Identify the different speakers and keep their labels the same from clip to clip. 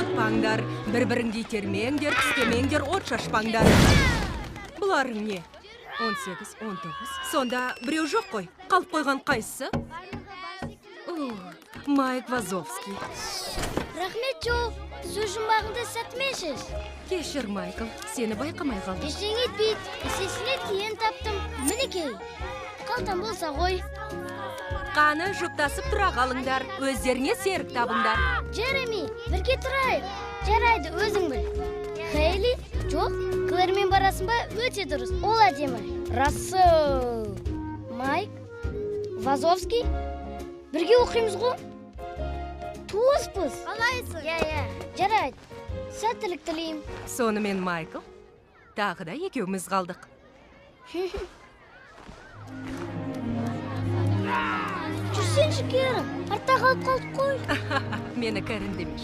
Speaker 1: Ұмытпаңдар, бір-біріңді итермеңдер, тістемеңдер, от шашпаңдар. Бұларың не? 18, 19. Сонда біреу жоқ қой. Қалып қойған қайсысы? Майк Вазовский.
Speaker 2: Рахмет, Джо. Сөз жұмбағыңды сәтмешіз.
Speaker 1: Кешір, Майкл. Сені байқамай қалдым.
Speaker 2: Ештеңе етпейді. Есесіне тиен таптым. Мінекей. Қалтам болса ғой.
Speaker 1: Қаны жұптасып тұра қалыңдар. Өздеріңе серік табыңдар.
Speaker 2: Джереми, бірге тұрайық. Жарайды, өзің біл. Хейли, жоқ, Клэрмен барасың ба? Өте дұрыс. Ол әдемі. Рассел. Майк, Вазовский. Бірге оқимыз ғой? Туыспыз. Қалайсың? Я. Жарайды. Сәттілік тілеймін.
Speaker 1: Сонымен, Майкл, тағы да екеуміз қалдық.
Speaker 2: Жүрсенші, Керім. Артта қалып қалдық қой.
Speaker 1: Мені кәрін демеш.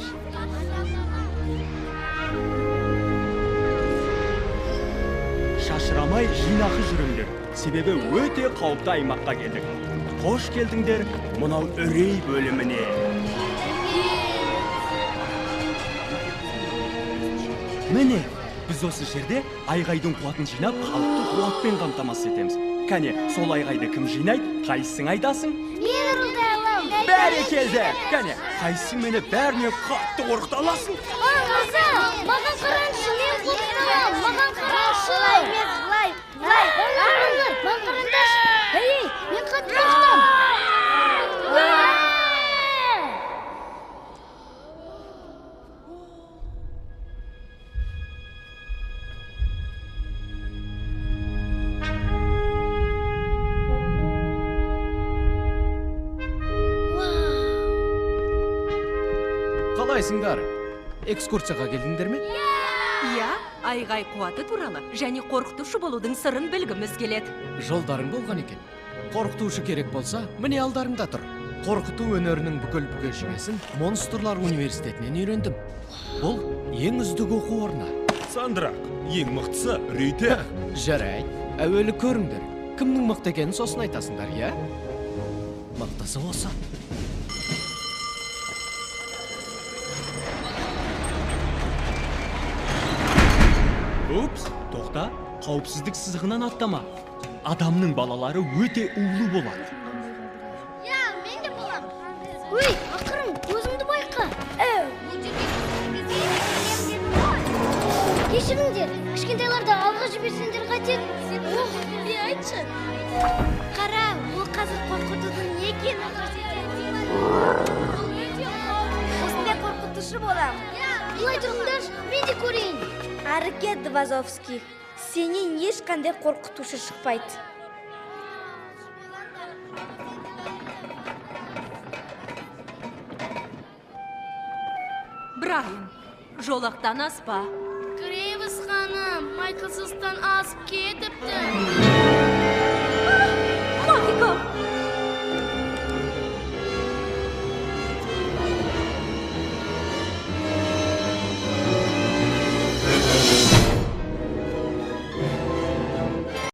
Speaker 3: Шашырамай жинақы жүріңдер. Себебі өте қауіпті аймаққа келдік. Қош келдіңдер мұнау үрей бөліміне. Міне, біз осы жерде айғайдың қуатын жинап, халықты қуатпен қамтамасыз етеміз. Кәне, сол айғайды кім жинайды, қайсың айтасың?
Speaker 2: Мен ұрылдай алам.
Speaker 3: Бәрекелді! Кәне, қайсың мені бәріне қатты қорқыта аласың?
Speaker 2: Мырза, маған қараңызшы, мен қорқытамын. Маған қараңызшы. Маған қараңызшы. Ей, мен қатты қорқытам.
Speaker 4: Қалайсыңдар? Экскурсияға келдіңдер ме?
Speaker 1: Иә, айғай қуаты туралы және қорқытушы болудың сырын білгіміз келеді.
Speaker 4: Жолдарың болған екен. Қорқытушы керек болса, міне алдарыңда тұр. Қорқыту өнерінің бүкіл жүйесін Монстрлар университетінен үйрендім. Бұл ең үздік оқу орны.
Speaker 3: Сандра, ең мықтысы Рүйте.
Speaker 4: Жарайды, әуелі көріңдер. Кімнің мықты екенін сосын айтасыңдар, иә? Мықтысы осы.
Speaker 3: Упс, тоқта, қауіпсіздік сызығынан аттама. Адамның балалары өте улы болады.
Speaker 2: Я, мен де болам. Өй, ақырын, өзіңді байқа. Кешіріңдер, кішкентайларды алға жіберсеңдер қайтеді. Не айтшы? Қара, ол қазір қорқытудың не екенін көрсетеді. Осындай қорқытушы болам. Бұлай тұрыңдар, мен де көрейін.
Speaker 5: Әрекет, Вазовский. Сенен ешқандай қорқытушы шықпайды.
Speaker 1: Брайан, жолақтан аспа.
Speaker 2: Грейвс ханым, Майклсыздан асып кетіпті.
Speaker 1: Майкл!